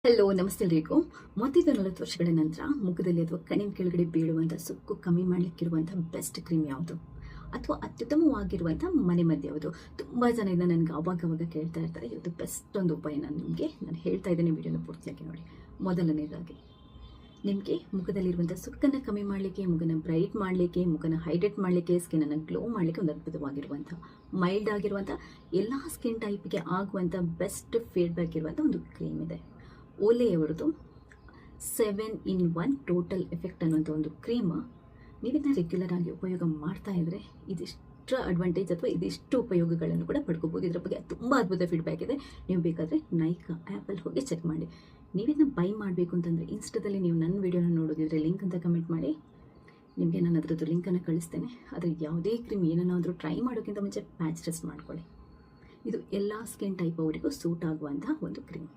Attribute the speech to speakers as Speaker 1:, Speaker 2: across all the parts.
Speaker 1: Hello ನಮಸ್ತೆ ಎಲ್ರಿಗೂ. ಮತ್ತಿದ್ದು 40 ವರ್ಷಗಳ ನಂತರ ಮುಖದಲ್ಲಿ ಅಥವಾ ಕಣ್ಣಿನ ಕೆಳಗಡೆ ಬೀಳುವಂಥ ಸುಕ್ಕು ಕಮ್ಮಿ ಮಾಡಲಿಕ್ಕಿರುವಂಥ ಬೆಸ್ಟ್ ಕ್ರೀಮ್ ಯಾವುದು ಅಥವಾ ಅತ್ಯುತ್ತಮವಾಗಿರುವಂಥ ಮನೆಮದ್ದು ಯಾವುದು? ತುಂಬ ಜನ ಇದನ್ನ ನನಗೆ ಅವಾಗ ಕೇಳ್ತಾ ಇರ್ತಾರೆ. ಇದು ಬೆಸ್ಟ್ ಒಂದು ಉಪಾಯ ನಾನು ಹೇಳ್ತಾ ಇದ್ದೇನೆ. ವಿಡಿಯೋನ ಪೂರ್ತಿಯಾಗಿ ನೋಡಿ. ಮೊದಲನೇದಾಗಿ ನಿಮಗೆ ಮುಖದಲ್ಲಿರುವಂಥ ಸುಕ್ಕನ್ನು ಕಮ್ಮಿ ಮಾಡಲಿಕ್ಕೆ, ಮುಖನ ಬ್ರೈಟ್ ಮಾಡಲಿಕ್ಕೆ, ಮುಖನ ಹೈಡ್ರೇಟ್ ಮಾಡಲಿಕ್ಕೆ, ಸ್ಕಿನ್ನನ್ನು ಗ್ಲೋ ಮಾಡಲಿಕ್ಕೆ ಒಂದು ಅದ್ಭುತವಾಗಿರುವಂಥ ಮೈಲ್ಡ್ ಆಗಿರುವಂಥ ಎಲ್ಲ ಸ್ಕಿನ್ ಟೈಪ್ಗೆ ಆಗುವಂಥ ಬೆಸ್ಟ್ ಫೀಡ್ಬ್ಯಾಕ್ ಇರುವಂಥ ಒಂದು ಕ್ರೀಮ್ ಇದೆ. ಓಲೆಯವರದು 7-in-1 ಟೋಟಲ್ ಎಫೆಕ್ಟ್ ಅನ್ನುವಂಥ ಒಂದು ಕ್ರೀಮ್. ನೀವಿದನ್ನ ರೆಗ್ಯುಲರ್ ಆಗಿ ಉಪಯೋಗ ಮಾಡ್ತಾ ಇದ್ದರೆ ಇದಿಷ್ಟು ಅಡ್ವಾಂಟೇಜ್ ಅಥವಾ ಇದಿಷ್ಟು ಉಪಯೋಗಗಳನ್ನು ಕೂಡ ಪಡ್ಕೋಬೋದು. ಇದರ ಬಗ್ಗೆ ತುಂಬ ಅದ್ಭುತ ಫೀಡ್ಬ್ಯಾಕ್ ಇದೆ. ನೀವು ಬೇಕಾದರೆ ನೈಕಾ ಆ್ಯಪಲ್ಲಿ ಹೋಗಿ ಚೆಕ್ ಮಾಡಿ. ನೀವಿದನ್ನ ಬೈ ಮಾಡಬೇಕು ಅಂತಂದರೆ ಇನ್ಸ್ಟಾದಲ್ಲಿ ನೀವು ನನ್ನ ವಿಡಿಯೋನ ನೋಡೋದಿದ್ರೆ ಲಿಂಕ್ ಅಂತ ಕಮೆಂಟ್ ಮಾಡಿ. ನಿಮಗೆ ನಾನು ಅದರದ್ದು ಲಿಂಕನ್ನು ಕಳಿಸ್ತೇನೆ. ಆದರೆ ಯಾವುದೇ ಕ್ರೀಮ್ ಏನನ್ನಾದರೂ ಟ್ರೈ ಮಾಡೋಕ್ಕಿಂತ ಮುಂಚೆ ಪ್ಯಾಚ್ ಟೆಸ್ಟ್ ಮಾಡ್ಕೊಳ್ಳಿ. ಇದು ಎಲ್ಲ ಸ್ಕಿನ್ ಟೈಪ್ ಅವರಿಗೂ ಸೂಟ್ ಆಗುವಂಥ ಒಂದು ಕ್ರೀಮ್.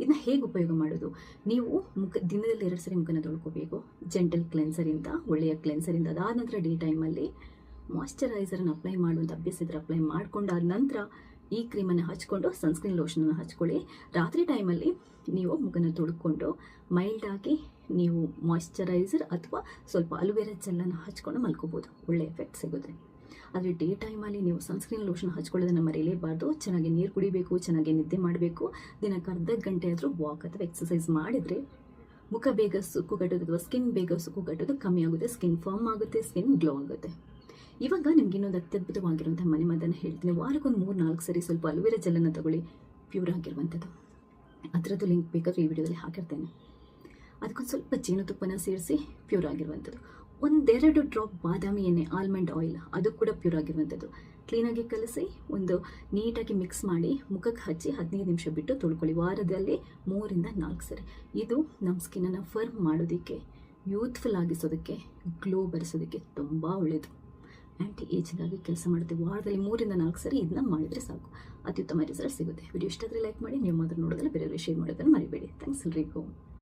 Speaker 1: ಇದನ್ನ ಹೇಗೆ ಉಪಯೋಗ ಮಾಡೋದು? ನೀವು ದಿನದಲ್ಲಿ 2 ಸರಿ ಮುಖನ ತೊಳ್ಕೋಬೇಕು. ಜೆಂಟಲ್ ಕ್ಲೆನ್ಸರಿಂದ, ಒಳ್ಳೆಯ ಕ್ಲೆನ್ಸರಿಂದ. ಅದಾದ ನಂತರ ಡೇ ಟೈಮಲ್ಲಿ ಮಾಯ್ಶ್ಚರೈಸರನ್ನು ಅಪ್ಲೈ ಮಾಡುವಂಥ ಅಭ್ಯಾಸ ಇದ್ದರೆ ಅಪ್ಲೈ ಮಾಡ್ಕೊಂಡಾದ ನಂತರ ಈ ಕ್ರೀಮನ್ನು ಹಚ್ಕೊಂಡು ಸನ್ಸ್ಕ್ರೀನ್ ಲೋಷನನ್ನು ಹಚ್ಕೊಳ್ಳಿ. ರಾತ್ರಿ ಟೈಮಲ್ಲಿ ನೀವು ಮುಖನ ತೊಳ್ಕೊಂಡು ಮೈಲ್ಡಾಗಿ ನೀವು ಮಾಯ್ಶ್ಚರೈಸರ್ ಅಥವಾ ಸ್ವಲ್ಪ ಅಲೋವೆರಾ ಜೆಲ್ಲನ್ನು ಹಚ್ಕೊಂಡು ಮಲ್ಕೋಬೋದು. ಒಳ್ಳೆ ಎಫೆಕ್ಟ್ ಸಿಗುತ್ತೆ. ಆದರೆ ಡೇ ಟೈಮಲ್ಲಿ ನೀವು ಸನ್ಸ್ಕ್ರೀನ್ ಲೋಷನ್ ಹಚ್ಕೊಳ್ಳೋದನ್ನು ಮರೆಯಲೇಬಾರ್ದು. ಚೆನ್ನಾಗಿ ನೀರು ಕುಡಿಬೇಕು, ಚೆನ್ನಾಗಿ ನಿದ್ದೆ ಮಾಡಬೇಕು. ದಿನಕ್ಕೆ ಅರ್ಧ ಗಂಟೆ ಆದರೂ ವಾಕ್ ಅಥವಾ ಎಕ್ಸಸೈಸ್ ಮಾಡಿದರೆ ಮುಖ ಬೇಗ ಸುಕ್ಕುಗಟ್ಟೋದು ಅಥವಾ ಸ್ಕಿನ್ ಬೇಗ ಸುಕ್ಕುಗಟ್ಟೋದು ಕಮ್ಮಿ ಆಗುತ್ತೆ. ಸ್ಕಿನ್ ಫರ್ಮ್ ಆಗುತ್ತೆ, ಸ್ಕಿನ್ ಗ್ಲೋ ಆಗುತ್ತೆ. ಇವಾಗ ನಿಮ್ಗೆ ಇನ್ನೊಂದು ಅತ್ಯದ್ಭುತವಾಗಿರುವಂಥ ಮನೆಮದ್ದನ್ನು ಹೇಳ್ತೀನಿ. ವಾರಕ್ಕೊಂದು 3-4 ಸರಿ ಸ್ವಲ್ಪ ಅಲೋವೆರಾ ಜೆಲ್ಲನ್ನು ತಗೊಳ್ಳಿ. ಪ್ಯೂರ್ ಆಗಿರುವಂಥದ್ದು. ಅದರದ್ದು ಲಿಂಕ್ ಬೇಕಾದರೆ ಈ ವಿಡಿಯೋದಲ್ಲಿ ಹಾಕಿರ್ತೇನೆ. ಅದಕ್ಕೊಂದು ಸ್ವಲ್ಪ ಜೇನುತುಪ್ಪನ ಸೇರಿಸಿ ಪ್ಯೂರ್ ಆಗಿರುವಂಥದ್ದು. 1-2 ಡ್ರಾಪ್ ಬಾದಾಮಿ ಎಣ್ಣೆ, ಆಲ್ಮಂಡ್ ಆಯಿಲ್, ಅದು ಕೂಡ ಪ್ಯೂರ್ ಆಗಿರುವಂಥದ್ದು. ಕ್ಲೀನಾಗಿ ಕಲಸಿ ಒಂದು ನೀಟಾಗಿ ಮಿಕ್ಸ್ ಮಾಡಿ ಮುಖಕ್ಕೆ ಹಚ್ಚಿ 15 ನಿಮಿಷ ಬಿಟ್ಟು ತೊಳ್ಕೊಳ್ಳಿ. ವಾರದಲ್ಲಿ 3-4 ಸರಿ. ಇದು ನಮ್ಮ ಸ್ಕಿನ್ನನ್ನು ಫರ್ಮ್ ಮಾಡೋದಕ್ಕೆ, ಯೂತ್ಫುಲ್ ಆಗಿಸೋದಕ್ಕೆ, ಗ್ಲೋ ಬರೆಸೋದಕ್ಕೆ ತುಂಬ ಒಳ್ಳೆಯದು. ಆ್ಯಂಟಿ ಏಜಿಂಗ್ ಆಗಿ ಕೆಲಸ ಮಾಡುತ್ತೆ. ವಾರದಲ್ಲಿ 3-4 ಸರಿ ಇದನ್ನ ಮಾಡಿದರೆ ಸಾಕು, ಅತ್ಯುತ್ತಮ ರಿಸಲ್ಟ್ ಸಿಗುತ್ತೆ. ವಿಡಿಯೋ ಇಷ್ಟ ಆದರೆ ಲೈಕ್ ಮಾಡಿ. ನೀವು ಮಾತ್ರ ನೋಡೋದಲ್ಲ ಬೇರೆಯವ್ರಿಗೆ ಶೇರ್ ಮಾಡೋದನ್ನು ಮರಿಬೇಡಿ. ಥ್ಯಾಂಕ್ಸ್ ಎಲ್ರಿಗೂ.